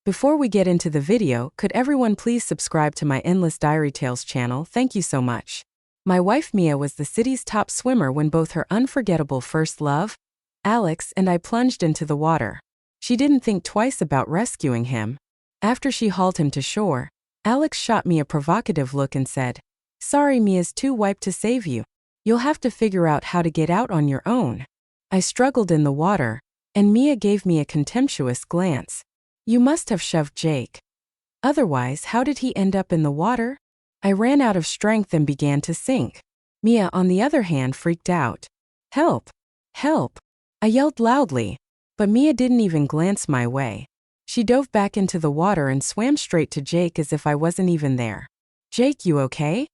Before we get into the video, could everyone please subscribe to my Endless Diary Tales channel? Thank you so much. My wife Mia was the city's top swimmer when both her unforgettable first love, Alex, and I plunged into the water. She didn't think twice about rescuing him. After she hauled him to shore, Alex shot me a provocative look and said, "Sorry, Mia's too wiped to save you. You'll have to figure out how to get out on your own." I struggled in the water, and Mia gave me a contemptuous glance. "You must have shoved Jake. Otherwise, how did he end up in the water?" I ran out of strength and began to sink. Mia, on the other hand, freaked out. "Help! Help!" I yelled loudly, but Mia didn't even glance my way. She dove back into the water and swam straight to Jake as if I wasn't even there. "Jake, you okay?"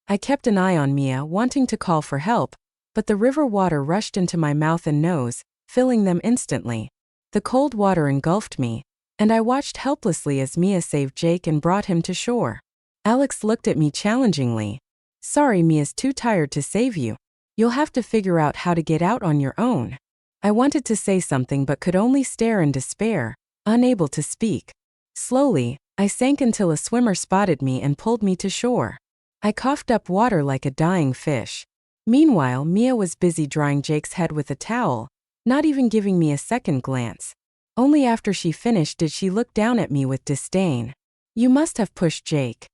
I kept an eye on Mia, wanting to call for help, but the river water rushed into my mouth and nose, filling them instantly. The cold water engulfed me, and I watched helplessly as Mia saved Jake and brought him to shore. Alex looked at me challengingly. "Sorry, Mia's too tired to save you. You'll have to figure out how to get out on your own." I wanted to say something but could only stare in despair, unable to speak. Slowly, I sank until a swimmer spotted me and pulled me to shore. I coughed up water like a dying fish. Meanwhile, Mia was busy drying Jake's head with a towel, not even giving me a second glance. Only after she finished did she look down at me with disdain. "You must have pushed Jake.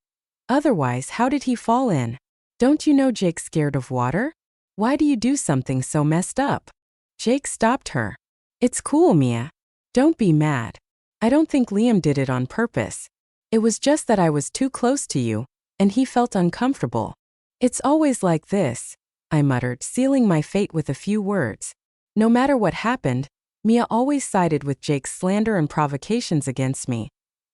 Otherwise, how did he fall in? Don't you know Jake's scared of water? Why do you do something so messed up?" Jake stopped her. "It's cool, Mia. Don't be mad. I don't think Liam did it on purpose. It was just that I was too close to you, and he felt uncomfortable. It's always like this," I muttered, sealing my fate with a few words. No matter what happened, Mia always sided with Jake's slander and provocations against me,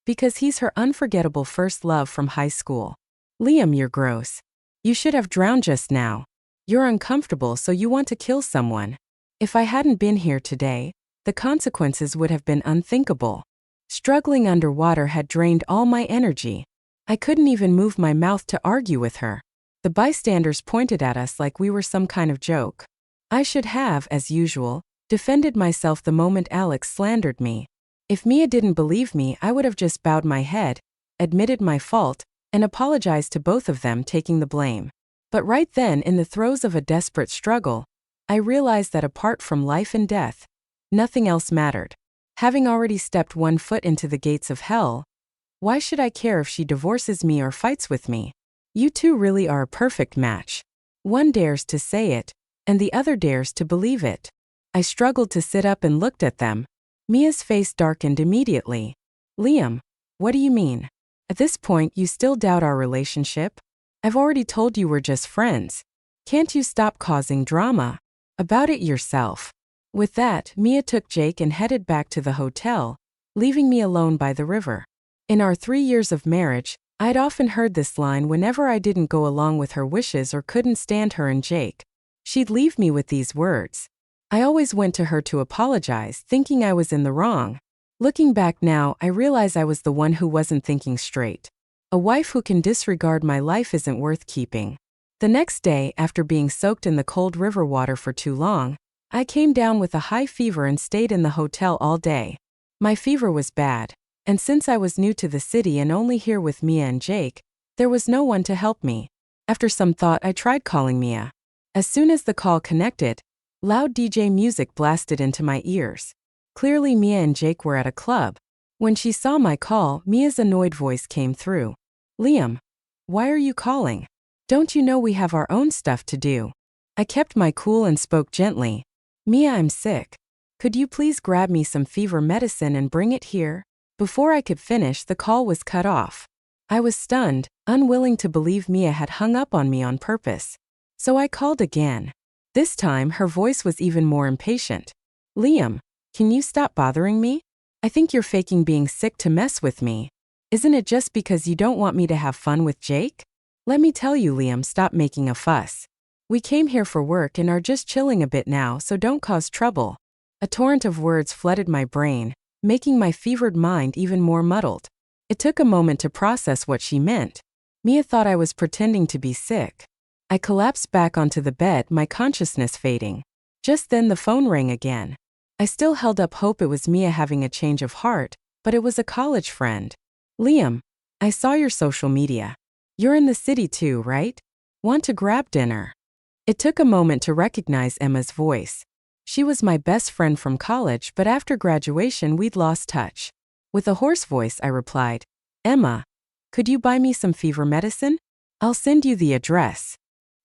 because he's her unforgettable first love from high school. "Liam, you're gross. You should have drowned just now. You're uncomfortable, so you want to kill someone. If I hadn't been here today, the consequences would have been unthinkable." Struggling underwater had drained all my energy. I couldn't even move my mouth to argue with her. The bystanders pointed at us like we were some kind of joke. I should have, as usual, defended myself the moment Alex slandered me. If Mia didn't believe me, I would have just bowed my head, admitted my fault, and apologized to both of them, taking the blame. But right then, in the throes of a desperate struggle, I realized that apart from life and death, nothing else mattered. Having already stepped one foot into the gates of hell, why should I care if she divorces me or fights with me? You two really are a perfect match. One dares to say it, and the other dares to believe it. I struggled to sit up and looked at them. Mia's face darkened immediately. "Liam, what do you mean? At this point, you still doubt our relationship? I've already told you we're just friends. Can't you stop causing drama? About it yourself." With that, Mia took Jake and headed back to the hotel, leaving me alone by the river. In our 3 years of marriage, I'd often heard this line whenever I didn't go along with her wishes or couldn't stand her and Jake. She'd leave me with these words. I always went to her to apologize, thinking I was in the wrong. Looking back now, I realize I was the one who wasn't thinking straight. A wife who can disregard my life isn't worth keeping. The next day, after being soaked in the cold river water for too long, I came down with a high fever and stayed in the hotel all day. My fever was bad, and since I was new to the city and only here with Mia and Jake, there was no one to help me. After some thought, I tried calling Mia. As soon as the call connected, loud DJ music blasted into my ears. Clearly, Mia and Jake were at a club. When she saw my call, Mia's annoyed voice came through. "Liam, why are you calling? Don't you know we have our own stuff to do?" I kept my cool and spoke gently. "Mia, I'm sick. Could you please grab me some fever medicine and bring it here?" Before I could finish, the call was cut off. I was stunned, unwilling to believe Mia had hung up on me on purpose. So I called again. This time, her voice was even more impatient. "Liam, can you stop bothering me? I think you're faking being sick to mess with me. Isn't it just because you don't want me to have fun with Jake? Let me tell you, Liam, stop making a fuss. We came here for work and are just chilling a bit now, so don't cause trouble." A torrent of words flooded my brain, making my fevered mind even more muddled. It took a moment to process what she meant. Mia thought I was pretending to be sick. I collapsed back onto the bed, my consciousness fading. Just then the phone rang again. I still held up hope it was Mia having a change of heart, but it was a college friend. Liam, I saw your social media. You're in the city too, right? Want to grab dinner? It took a moment to recognize Emma's voice. She was my best friend from college, but after graduation we'd lost touch. With a hoarse voice, I replied, Emma, could you buy me some fever medicine? I'll send you the address.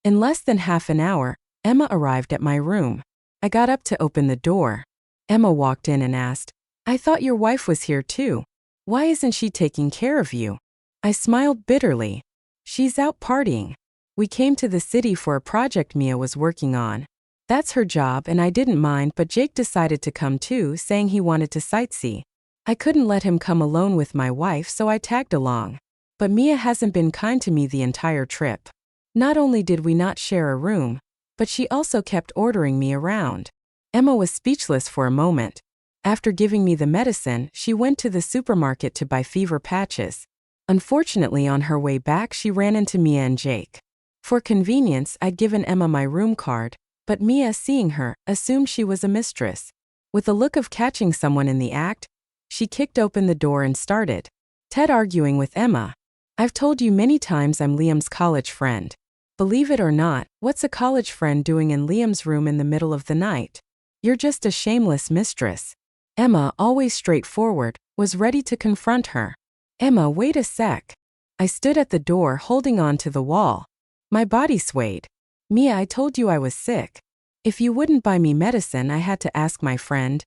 In less than half an hour, Emma arrived at my room. I got up to open the door. Emma walked in and asked, I thought your wife was here too. Why isn't she taking care of you? I smiled bitterly. She's out partying. We came to the city for a project Mia was working on. That's her job and I didn't mind, but Jake decided to come too, saying he wanted to sightsee. I couldn't let him come alone with my wife, so I tagged along. But Mia hasn't been kind to me the entire trip. Not only did we not share a room, but she also kept ordering me around. Emma was speechless for a moment. After giving me the medicine, she went to the supermarket to buy fever patches. Unfortunately, on her way back, she ran into Mia and Jake. For convenience, I'd given Emma my room card, but Mia, seeing her, assumed she was a mistress. With a look of catching someone in the act, she kicked open the door and started arguing with Emma. I've told you many times I'm Liam's college friend. Believe it or not, what's a college friend doing in Liam's room in the middle of the night? You're just a shameless mistress. Emma, always straightforward, was ready to confront her. Emma, wait a sec. I stood at the door holding on to the wall. My body swayed. Mia, I told you I was sick. If you wouldn't buy me medicine, I had to ask my friend.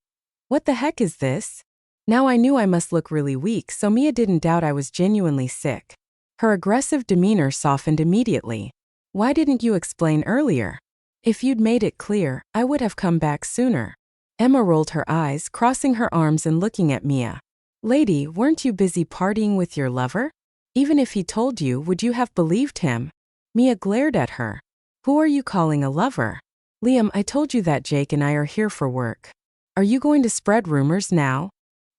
What the heck is this? Now I knew I must look really weak, so Mia didn't doubt I was genuinely sick. Her aggressive demeanor softened immediately. Why didn't you explain earlier? If you'd made it clear, I would have come back sooner. Emma rolled her eyes, crossing her arms and looking at Mia. Lady, weren't you busy partying with your lover? Even if he told you, would you have believed him? Mia glared at her. Who are you calling a lover? Liam, I told you that Jake and I are here for work. Are you going to spread rumors now?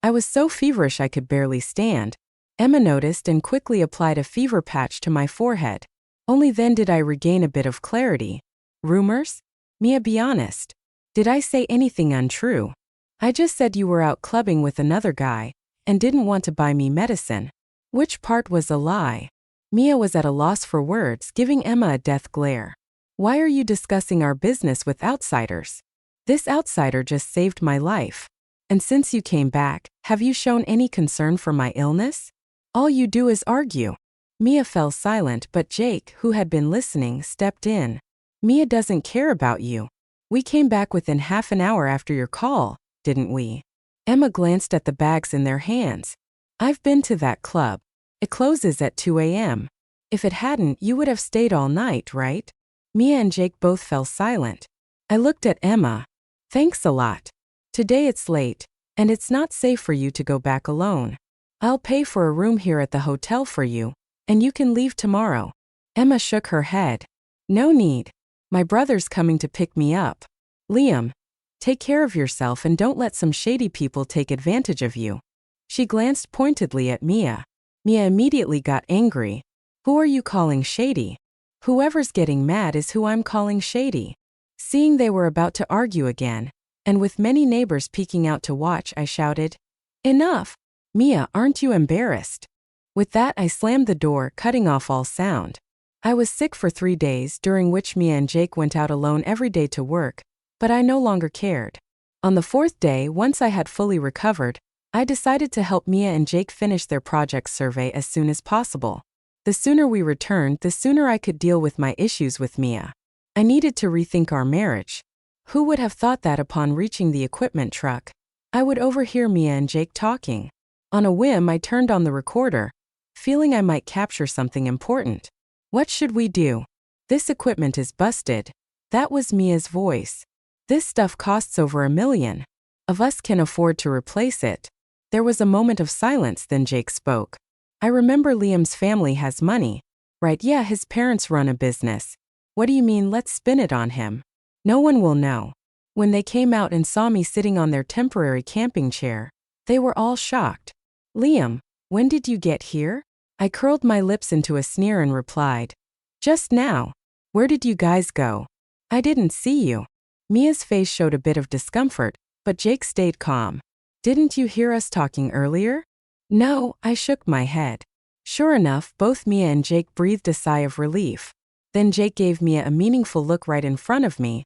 I was so feverish I could barely stand. Emma noticed and quickly applied a fever patch to my forehead. Only then did I regain a bit of clarity. Rumors? Mia, be honest. Did I say anything untrue? I just said you were out clubbing with another guy and didn't want to buy me medicine. Which part was a lie? Mia was at a loss for words, giving Emma a death glare. Why are you discussing our business with outsiders? This outsider just saved my life. And since you came back, have you shown any concern for my illness? All you do is argue. Mia fell silent, but Jake, who had been listening, stepped in. Mia doesn't care about you. We came back within half an hour after your call, didn't we? Emma glanced at the bags in their hands. I've been to that club. It closes at 2 a.m. If it hadn't, you would have stayed all night, right? Mia and Jake both fell silent. I looked at Emma. Thanks a lot. Today it's late, and it's not safe for you to go back alone. I'll pay for a room here at the hotel for you, and you can leave tomorrow. Emma shook her head. No need. My brother's coming to pick me up. Liam, take care of yourself and don't let some shady people take advantage of you. She glanced pointedly at Mia. Mia immediately got angry. Who are you calling shady? Whoever's getting mad is who I'm calling shady. Seeing they were about to argue again, and with many neighbors peeking out to watch, I shouted, Enough! Mia, aren't you embarrassed? With that, I slammed the door, cutting off all sound. I was sick for 3 days, during which Mia and Jake went out alone every day to work, but I no longer cared. On the 4th day, once I had fully recovered, I decided to help Mia and Jake finish their project survey as soon as possible. The sooner we returned, the sooner I could deal with my issues with Mia. I needed to rethink our marriage. Who would have thought that upon reaching the equipment truck, I would overhear Mia and Jake talking? On a whim, I turned on the recorder, feeling I might capture something important. What should we do? This equipment is busted. That was Mia's voice. This stuff costs over $1 million. Of us can afford to replace it. There was a moment of silence, then Jake spoke. I remember Liam's family has money. Right, yeah, his parents run a business. What do you mean, let's spin it on him? No one will know. When they came out and saw me sitting on their temporary camping chair, they were all shocked. Liam, when did you get here? I curled my lips into a sneer and replied, Just now. Where did you guys go? I didn't see you. Mia's face showed a bit of discomfort, but Jake stayed calm. Didn't you hear us talking earlier? No, I shook my head. Sure enough, both Mia and Jake breathed a sigh of relief. Then Jake gave Mia a meaningful look right in front of me,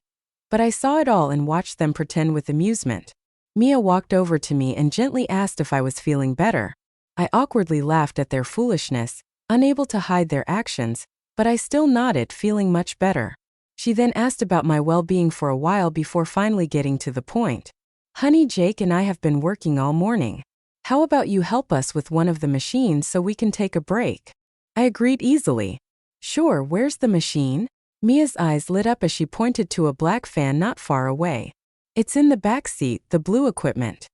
but I saw it all and watched them pretend with amusement. Mia walked over to me and gently asked if I was feeling better. I awkwardly laughed at their foolishness, unable to hide their actions, but I still nodded, feeling much better. She then asked about my well-being for a while before finally getting to the point. Honey, Jake and I have been working all morning. How about you help us with one of the machines so we can take a break? I agreed easily. Sure, where's the machine? Mia's eyes lit up as she pointed to a black fan not far away. It's in the back seat, the blue equipment.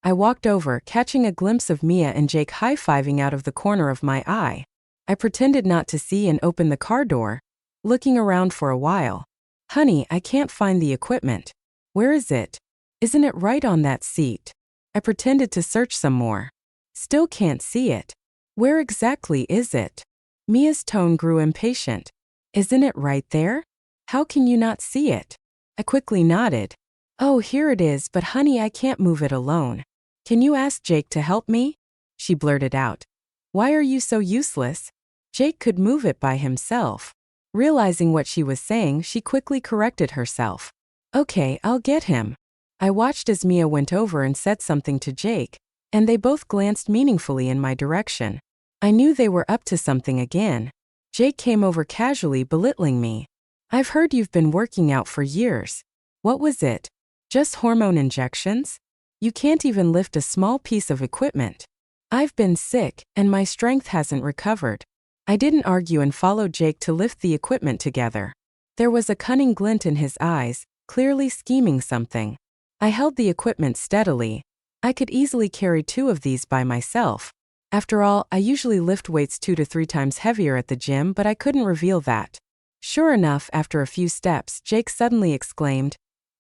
I walked over, catching a glimpse of Mia and Jake high-fiving out of the corner of my eye. I pretended not to see and opened the car door, looking around for a while. Honey, I can't find the equipment. Where is it? Isn't it right on that seat? I pretended to search some more. Still can't see it. Where exactly is it? Mia's tone grew impatient. Isn't it right there? How can you not see it? I quickly nodded. Oh, here it is, but honey, I can't move it alone. Can you ask Jake to help me? She blurted out. Why are you so useless? Jake could move it by himself. Realizing what she was saying, she quickly corrected herself. Okay, I'll get him. I watched as Mia went over and said something to Jake, and they both glanced meaningfully in my direction. I knew they were up to something again. Jake came over casually, belittling me. I've heard you've been working out for years. What was it? Just hormone injections? You can't even lift a small piece of equipment. I've been sick, and my strength hasn't recovered. I didn't argue and followed Jake to lift the equipment together. There was a cunning glint in his eyes, clearly scheming something. I held the equipment steadily. I could easily carry 2 of these by myself. After all, I usually lift weights 2 to 3 times heavier at the gym, but I couldn't reveal that. Sure enough, after a few steps, Jake suddenly exclaimed,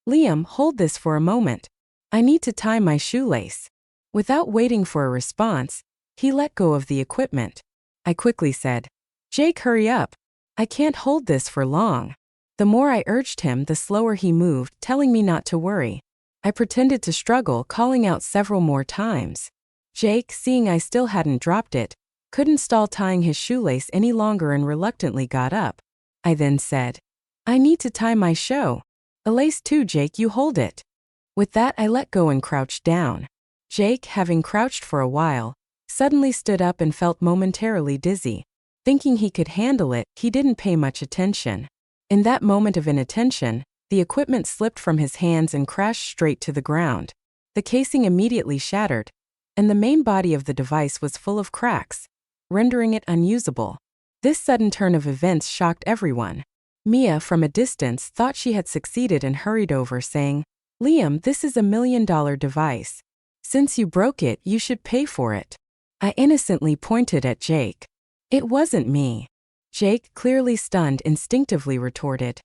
Liam, hold this for a moment. I need to tie my shoelace. Without waiting for a response, he let go of the equipment. I quickly said, Jake, hurry up. I can't hold this for long. The more I urged him, the slower he moved, telling me not to worry. I pretended to struggle, calling out several more times. Jake, seeing I still hadn't dropped it, couldn't stall tying his shoelace any longer and reluctantly got up. I then said, I need to tie my shoe. A lace too, Jake, you hold it. With that, I let go and crouched down. Jake, having crouched for a while, suddenly stood up and felt momentarily dizzy. Thinking he could handle it, he didn't pay much attention. In that moment of inattention, the equipment slipped from his hands and crashed straight to the ground. The casing immediately shattered, and the main body of the device was full of cracks, rendering it unusable. This sudden turn of events shocked everyone. Mia, from a distance, thought she had succeeded and hurried over, saying, Liam, this is $1 million device. Since you broke it, you should pay for it. I innocently pointed at Jake. It wasn't me. Jake, clearly stunned, instinctively retorted,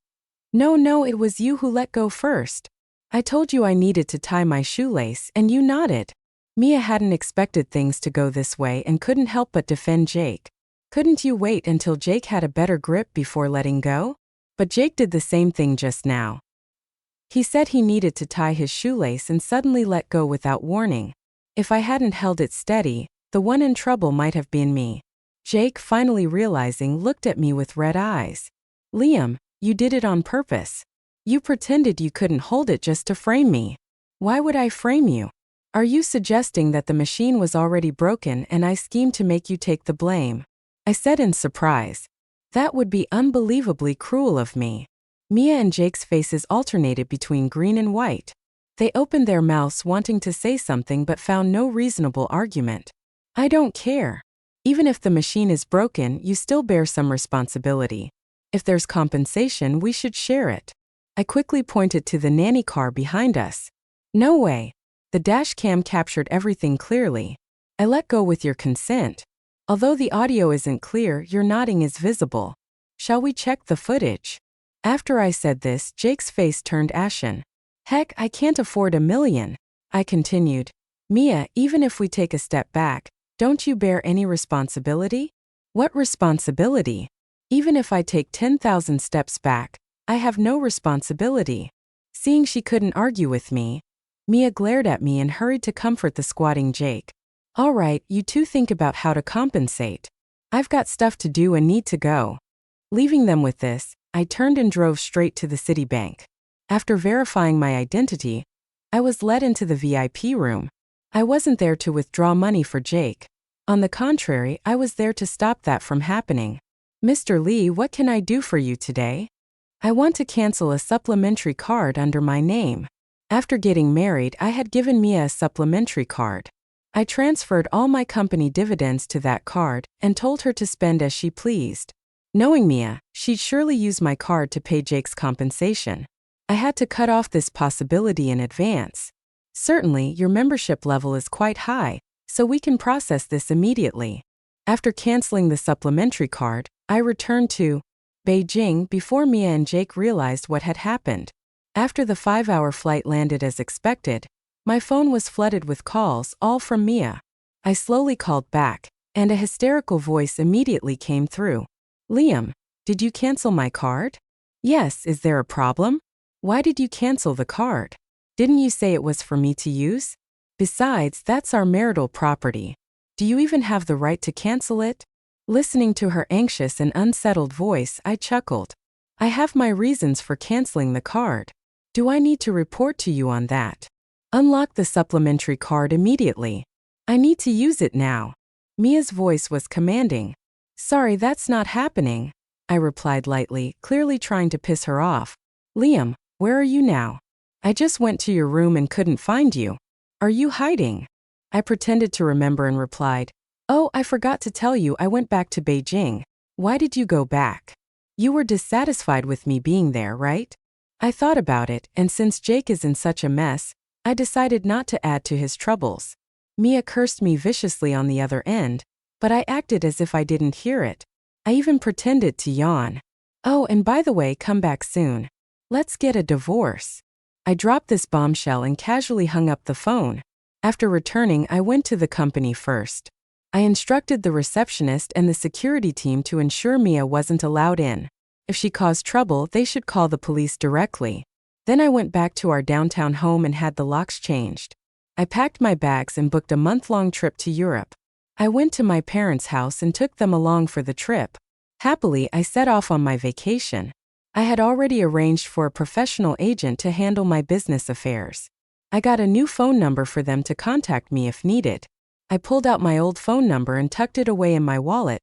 No, it was you who let go first. I told you I needed to tie my shoelace, and you nodded. Mia hadn't expected things to go this way and couldn't help but defend Jake. Couldn't you wait until Jake had a better grip before letting go? But Jake did the same thing just now. He said he needed to tie his shoelace and suddenly let go without warning. If I hadn't held it steady, the one in trouble might have been me. Jake, finally realizing, looked at me with red eyes. Liam, you did it on purpose. You pretended you couldn't hold it just to frame me. Why would I frame you? Are you suggesting that the machine was already broken and I schemed to make you take the blame? I said in surprise. That would be unbelievably cruel of me. Mia and Jake's faces alternated between green and white. They opened their mouths wanting to say something but found no reasonable argument. I don't care. Even if the machine is broken, you still bear some responsibility. If there's compensation, we should share it. I quickly pointed to the nanny car behind us. No way. The dash cam captured everything clearly. I let go with your consent. Although the audio isn't clear, your nodding is visible. Shall we check the footage? After I said this, Jake's face turned ashen. Heck, I can't afford $1 million. I continued. Mia, even if we take a step back, don't you bear any responsibility? What responsibility? Even if I take 10,000 steps back, I have no responsibility. Seeing she couldn't argue with me, Mia glared at me and hurried to comfort the squatting Jake. All right, you two think about how to compensate. I've got stuff to do and need to go. Leaving them with this, I turned and drove straight to the city bank. After verifying my identity, I was led into the VIP room. I wasn't there to withdraw money for Jake. On the contrary, I was there to stop that from happening. Mr. Lee, what can I do for you today? I want to cancel a supplementary card under my name. After getting married, I had given Mia a supplementary card. I transferred all my company dividends to that card and told her to spend as she pleased. Knowing Mia, she'd surely use my card to pay Jake's compensation. I had to cut off this possibility in advance. Certainly, your membership level is quite high, so we can process this immediately. After canceling the supplementary card, I returned to Beijing before Mia and Jake realized what had happened. After the 5-hour flight landed as expected, my phone was flooded with calls, all from Mia. I slowly called back, and a hysterical voice immediately came through. Liam, did you cancel my card? Yes, is there a problem? Why did you cancel the card? Didn't you say it was for me to use? Besides, that's our marital property. Do you even have the right to cancel it? Listening to her anxious and unsettled voice, I chuckled. I have my reasons for canceling the card. Do I need to report to you on that? Unlock the supplementary card immediately. I need to use it now. Mia's voice was commanding. Sorry, that's not happening, I replied lightly, clearly trying to piss her off. Liam, where are you now? I just went to your room and couldn't find you. Are you hiding? I pretended to remember and replied, Oh, I forgot to tell you I went back to Beijing. Why did you go back? You were dissatisfied with me being there, right? I thought about it, and since Jake is in such a mess, I decided not to add to his troubles. Mia cursed me viciously on the other end, but I acted as if I didn't hear it. I even pretended to yawn. Oh, and by the way, come back soon. Let's get a divorce. I dropped this bombshell and casually hung up the phone. After returning, I went to the company first. I instructed the receptionist and the security team to ensure Mia wasn't allowed in. If she caused trouble, they should call the police directly. Then I went back to our downtown home and had the locks changed. I packed my bags and booked a month-long trip to Europe. I went to my parents' house and took them along for the trip. Happily, I set off on my vacation. I had already arranged for a professional agent to handle my business affairs. I got a new phone number for them to contact me if needed. I pulled out my old phone number and tucked it away in my wallet.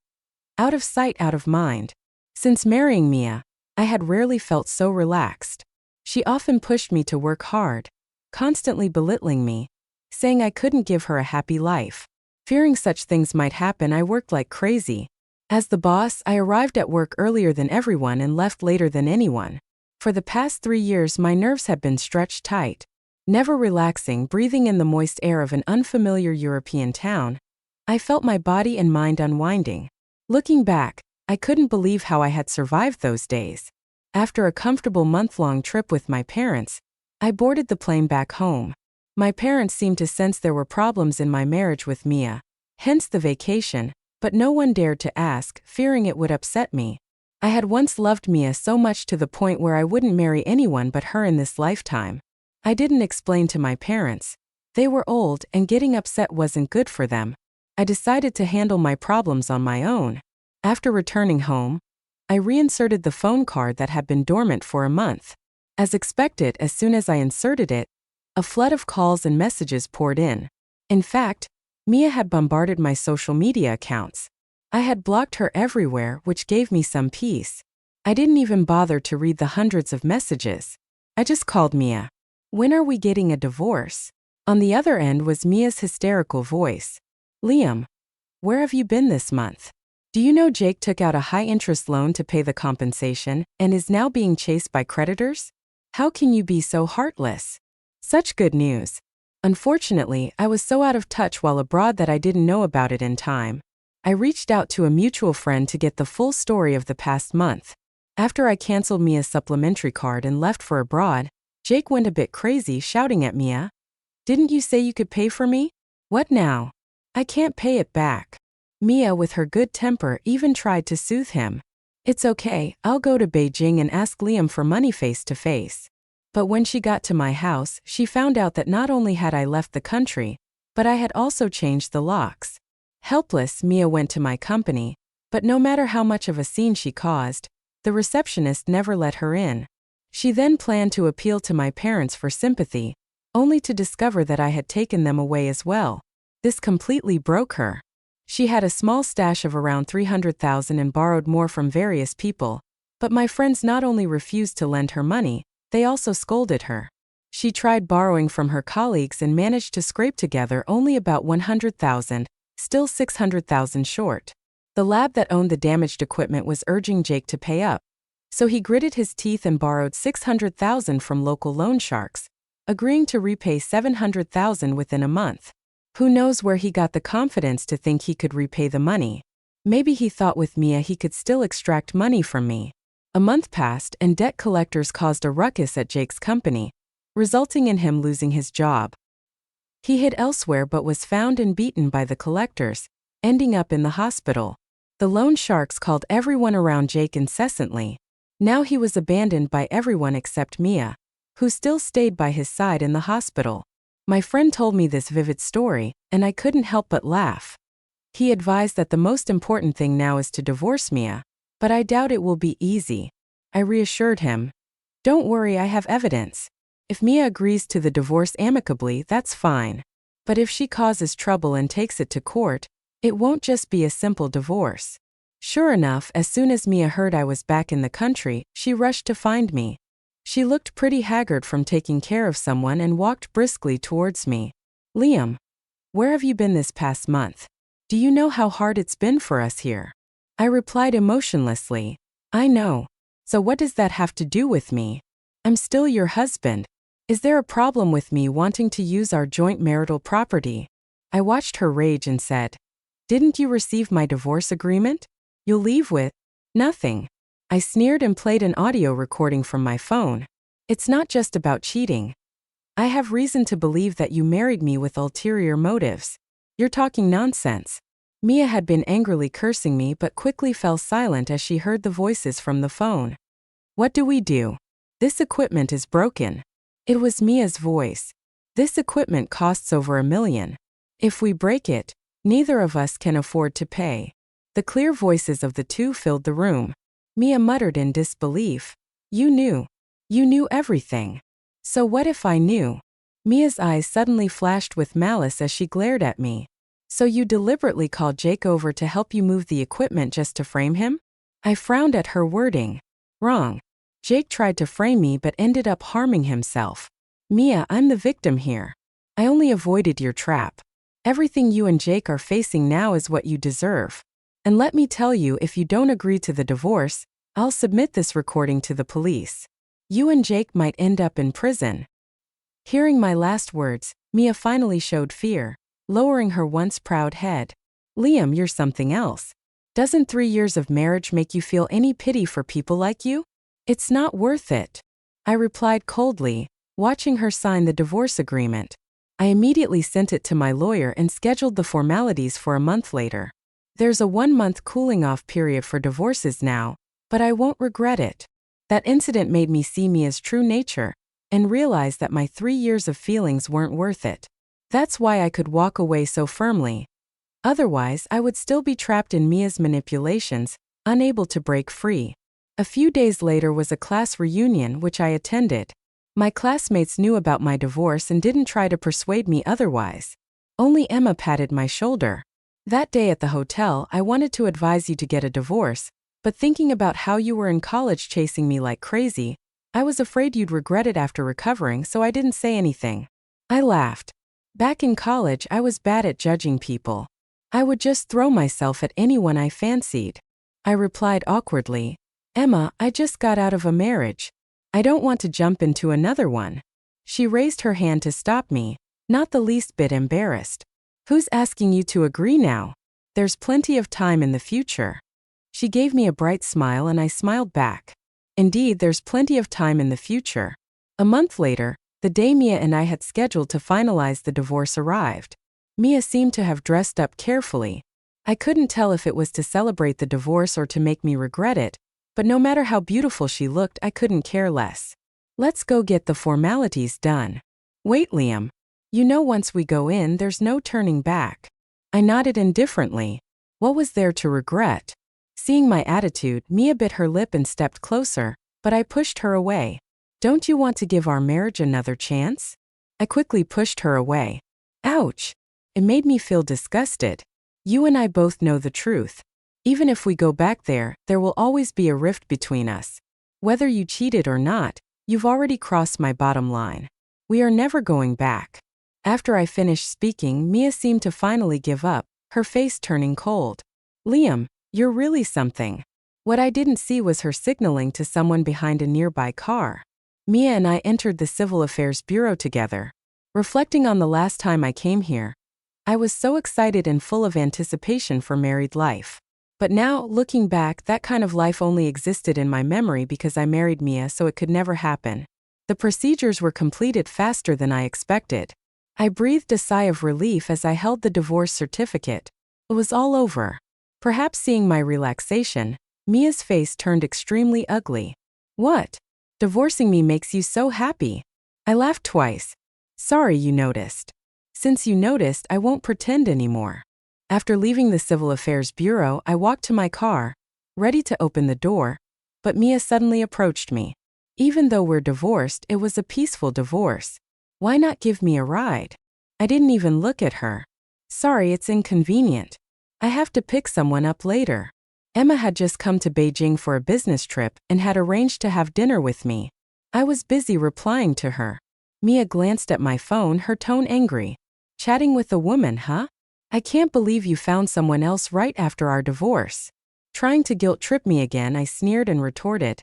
Out of sight, out of mind. Since marrying Mia, I had rarely felt so relaxed. She often pushed me to work hard, constantly belittling me, saying I couldn't give her a happy life. Fearing such things might happen, I worked like crazy. As the boss, I arrived at work earlier than everyone and left later than anyone. For the past 3 years, my nerves had been stretched tight. Never relaxing, breathing in the moist air of an unfamiliar European town, I felt my body and mind unwinding. Looking back, I couldn't believe how I had survived those days. After a comfortable month-long trip with my parents, I boarded the plane back home. My parents seemed to sense there were problems in my marriage with Mia, hence the vacation, but no one dared to ask, fearing it would upset me. I had once loved Mia so much to the point where I wouldn't marry anyone but her in this lifetime. I didn't explain to my parents. They were old and getting upset wasn't good for them. I decided to handle my problems on my own. After returning home, I reinserted the phone card that had been dormant for a month. As expected, as soon as I inserted it, a flood of calls and messages poured in. In fact, Mia had bombarded my social media accounts. I had blocked her everywhere, which gave me some peace. I didn't even bother to read the hundreds of messages. I just called Mia. When are we getting a divorce? On the other end was Mia's hysterical voice. Liam, where have you been this month? Do you know Jake took out a high-interest loan to pay the compensation and is now being chased by creditors? How can you be so heartless? Such good news. Unfortunately, I was so out of touch while abroad that I didn't know about it in time. I reached out to a mutual friend to get the full story of the past month. After I canceled Mia's supplementary card and left for abroad, Jake went a bit crazy, shouting at Mia. Didn't you say you could pay for me? What now? I can't pay it back. Mia, with her good temper, even tried to soothe him. It's okay, I'll go to Beijing and ask Liam for money face to face. But when she got to my house, she found out that not only had I left the country, but I had also changed the locks. Helpless, Mia went to my company, but no matter how much of a scene she caused, the receptionist never let her in. She then planned to appeal to my parents for sympathy, only to discover that I had taken them away as well. This completely broke her. She had a small stash of around $300,000 and borrowed more from various people, but my friends not only refused to lend her money, they also scolded her. She tried borrowing from her colleagues and managed to scrape together only about $100,000, still $600,000 short. The lab that owned the damaged equipment was urging Jake to pay up, so he gritted his teeth and borrowed $600,000 from local loan sharks, agreeing to repay $700,000 within a month. Who knows where he got the confidence to think he could repay the money? Maybe he thought with Mia he could still extract money from me. A month passed and debt collectors caused a ruckus at Jake's company, resulting in him losing his job. He hid elsewhere but was found and beaten by the collectors, ending up in the hospital. The loan sharks called everyone around Jake incessantly. Now he was abandoned by everyone except Mia, who still stayed by his side in the hospital. My friend told me this vivid story, and I couldn't help but laugh. He advised that the most important thing now is to divorce Mia, but I doubt it will be easy. I reassured him. Don't worry, I have evidence. If Mia agrees to the divorce amicably, that's fine. But if she causes trouble and takes it to court, it won't just be a simple divorce. Sure enough, as soon as Mia heard I was back in the country, she rushed to find me. She looked pretty haggard from taking care of someone and walked briskly towards me. Liam, where have you been this past month? Do you know how hard it's been for us here? I replied emotionlessly. I know. So what does that have to do with me? I'm still your husband. Is there a problem with me wanting to use our joint marital property? I watched her rage and said, didn't you receive my divorce agreement? You'll leave with nothing. I sneered and played an audio recording from my phone. It's not just about cheating. I have reason to believe that you married me with ulterior motives. You're talking nonsense. Mia had been angrily cursing me but quickly fell silent as she heard the voices from the phone. What do we do? This equipment is broken. It was Mia's voice. This equipment costs over $1 million. If we break it, neither of us can afford to pay. The clear voices of the two filled the room. Mia muttered in disbelief. You knew. You knew everything. So what if I knew? Mia's eyes suddenly flashed with malice as she glared at me. So you deliberately called Jake over to help you move the equipment just to frame him? I frowned at her wording. Wrong. Jake tried to frame me but ended up harming himself. Mia, I'm the victim here. I only avoided your trap. Everything you and Jake are facing now is what you deserve. And let me tell you, if you don't agree to the divorce, I'll submit this recording to the police. You and Jake might end up in prison. Hearing my last words, Mia finally showed fear, lowering her once proud head. Liam, you're something else. Doesn't 3 years of marriage make you feel any pity for people like you? It's not worth it. I replied coldly, watching her sign the divorce agreement. I immediately sent it to my lawyer and scheduled the formalities for a month later. There's a 1-month cooling-off period for divorces now, but I won't regret it. That incident made me see Mia's true nature and realize that my 3 years of feelings weren't worth it. That's why I could walk away so firmly. Otherwise, I would still be trapped in Mia's manipulations, unable to break free. A few days later was a class reunion which I attended. My classmates knew about my divorce and didn't try to persuade me otherwise. Only Emma patted my shoulder. That day at the hotel, I wanted to advise you to get a divorce, but thinking about how you were in college chasing me like crazy, I was afraid you'd regret it after recovering, so I didn't say anything. I laughed. Back in college, I was bad at judging people. I would just throw myself at anyone I fancied. I replied awkwardly, Emma, I just got out of a marriage. I don't want to jump into another one. She raised her hand to stop me, not the least bit embarrassed. Who's asking you to agree now? There's plenty of time in the future. She gave me a bright smile and I smiled back. Indeed, there's plenty of time in the future. A month later, the day Mia and I had scheduled to finalize the divorce arrived. Mia seemed to have dressed up carefully. I couldn't tell if it was to celebrate the divorce or to make me regret it, but no matter how beautiful she looked, I couldn't care less. Let's go get the formalities done. Wait, Liam. You know once we go in, there's no turning back. I nodded indifferently. What was there to regret? Seeing my attitude, Mia bit her lip and stepped closer, but I pushed her away. Don't you want to give our marriage another chance? I quickly pushed her away. Ouch! It made me feel disgusted. You and I both know the truth. Even if we go back there, there will always be a rift between us. Whether you cheated or not, you've already crossed my bottom line. We are never going back. After I finished speaking, Mia seemed to finally give up, her face turning cold. Liam, you're really something. What I didn't see was her signaling to someone behind a nearby car. Mia and I entered the Civil Affairs Bureau together. Reflecting on the last time I came here, I was so excited and full of anticipation for married life. But now, looking back, that kind of life only existed in my memory because I married Mia, so it could never happen. The procedures were completed faster than I expected. I breathed a sigh of relief as I held the divorce certificate. It was all over. Perhaps seeing my relaxation, Mia's face turned extremely ugly. What? Divorcing me makes you so happy? I laughed twice. Sorry you noticed. Since you noticed, I won't pretend anymore. After leaving the Civil Affairs Bureau, I walked to my car, ready to open the door, but Mia suddenly approached me. Even though we're divorced, it was a peaceful divorce. Why not give me a ride? I didn't even look at her. Sorry, it's inconvenient. I have to pick someone up later. Emma had just come to Beijing for a business trip and had arranged to have dinner with me. I was busy replying to her. Mia glanced at my phone, her tone angry. Chatting with a woman, huh? I can't believe you found someone else right after our divorce. Trying to guilt-trip me again, I sneered and retorted.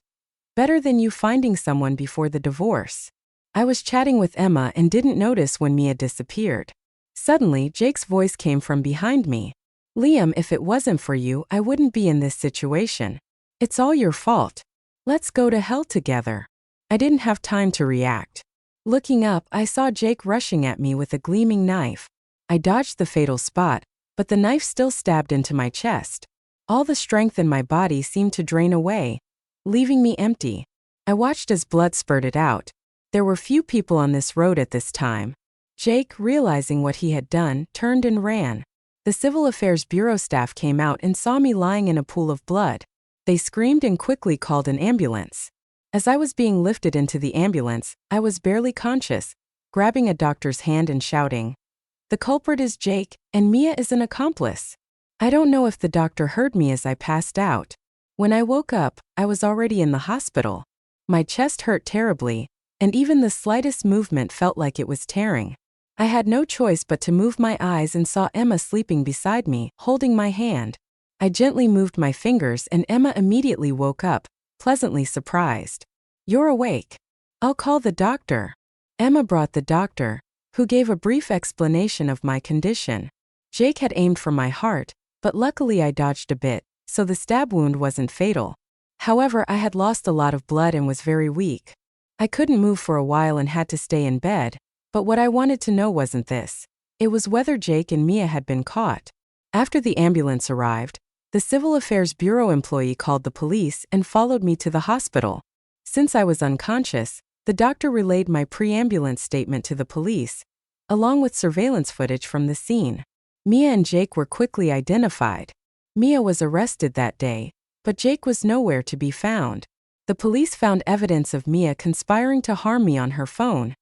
Better than you finding someone before the divorce. I was chatting with Emma and didn't notice when Mia disappeared. Suddenly, Jake's voice came from behind me. Liam, if it wasn't for you, I wouldn't be in this situation. It's all your fault. Let's go to hell together. I didn't have time to react. Looking up, I saw Jake rushing at me with a gleaming knife. I dodged the fatal spot, but the knife still stabbed into my chest. All the strength in my body seemed to drain away, leaving me empty. I watched as blood spurted out. There were few people on this road at this time. Jake, realizing what he had done, turned and ran. The Civil Affairs Bureau staff came out and saw me lying in a pool of blood. They screamed and quickly called an ambulance. As I was being lifted into the ambulance, I was barely conscious, grabbing a doctor's hand and shouting, "The culprit is Jake, and Mia is an accomplice." I don't know if the doctor heard me as I passed out. When I woke up, I was already in the hospital. My chest hurt terribly, and even the slightest movement felt like it was tearing. I had no choice but to move my eyes and saw Emma sleeping beside me, holding my hand. I gently moved my fingers and Emma immediately woke up, pleasantly surprised. "You're awake. I'll call the doctor." Emma brought the doctor, who gave a brief explanation of my condition. Jake had aimed for my heart, but luckily I dodged a bit, so the stab wound wasn't fatal. However, I had lost a lot of blood and was very weak. I couldn't move for a while and had to stay in bed, but what I wanted to know wasn't this. It was whether Jake and Mia had been caught. After the ambulance arrived, the Civil Affairs Bureau employee called the police and followed me to the hospital. Since I was unconscious, the doctor relayed my pre-ambulance statement to the police, along with surveillance footage from the scene. Mia and Jake were quickly identified. Mia was arrested that day, but Jake was nowhere to be found. The police found evidence of Mia conspiring to harm me on her phone,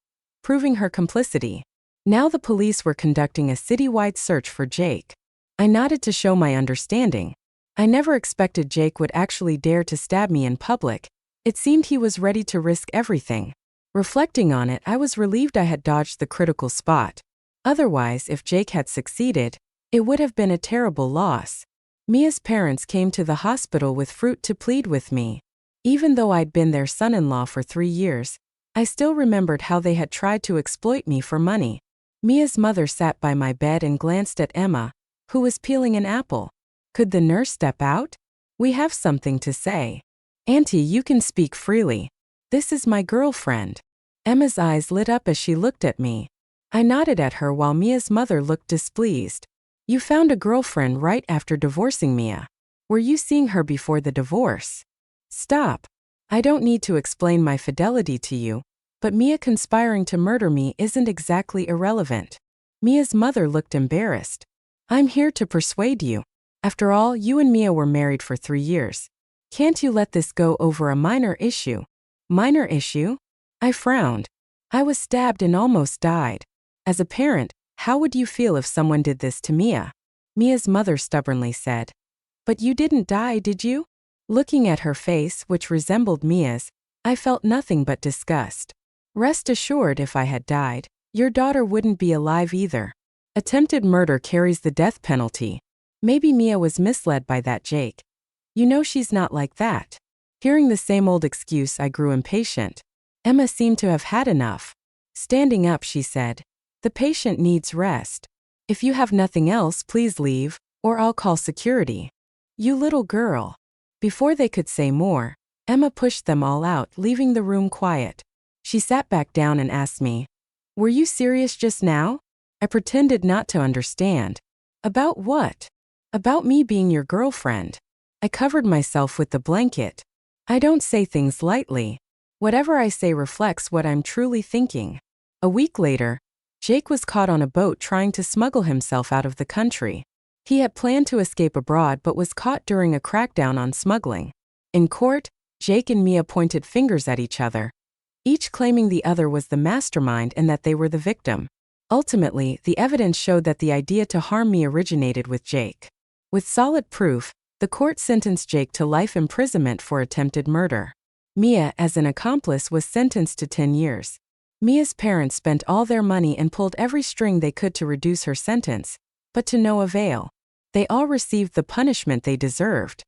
proving her complicity. Now the police were conducting a citywide search for Jake. I nodded to show my understanding. I never expected Jake would actually dare to stab me in public. It seemed he was ready to risk everything. Reflecting on it, I was relieved I had dodged the critical spot. Otherwise, if Jake had succeeded, it would have been a terrible loss. Mia's parents came to the hospital with fruit to plead with me. Even though I'd been their son-in-law for 3 years, I still remembered how they had tried to exploit me for money. Mia's mother sat by my bed and glanced at Emma, who was peeling an apple. Could the nurse step out? "We have something to say." "Auntie, you can speak freely. This is my girlfriend." Emma's eyes lit up as she looked at me. I nodded at her while Mia's mother looked displeased. "You found a girlfriend right after divorcing Mia. Were you seeing her before the divorce?" "Stop. I don't need to explain my fidelity to you, but Mia conspiring to murder me isn't exactly irrelevant. Mia's mother looked embarrassed. I'm here to persuade you. After all, you and Mia were married for 3 years. Can't you let this go over a minor issue? Minor issue? I frowned. I was stabbed and almost died. As a parent, how would you feel if someone did this to Mia? Mia's mother stubbornly said. But you didn't die, did you? Looking at her face, which resembled Mia's, I felt nothing but disgust. Rest assured, if I had died, your daughter wouldn't be alive either. Attempted murder carries the death penalty. Maybe Mia was misled by that Jake. You know she's not like that. Hearing the same old excuse, I grew impatient. Emma seemed to have had enough. Standing up, she said, "The patient needs rest. If you have nothing else, please leave, or I'll call security." You little girl. Before they could say more, Emma pushed them all out, leaving the room quiet. She sat back down and asked me, "Were you serious just now?" I pretended not to understand. About what? About me being your girlfriend. I covered myself with the blanket. I don't say things lightly. Whatever I say reflects what I'm truly thinking. A week later, Jake was caught on a boat trying to smuggle himself out of the country. He had planned to escape abroad but was caught during a crackdown on smuggling. In court, Jake and Mia pointed fingers at each other, each claiming the other was the mastermind and that they were the victim. Ultimately, the evidence showed that the idea to harm me originated with Jake. With solid proof, the court sentenced Jake to life imprisonment for attempted murder. Mia, as an accomplice, was sentenced to 10 years. Mia's parents spent all their money and pulled every string they could to reduce her sentence, but to no avail. They all received the punishment they deserved.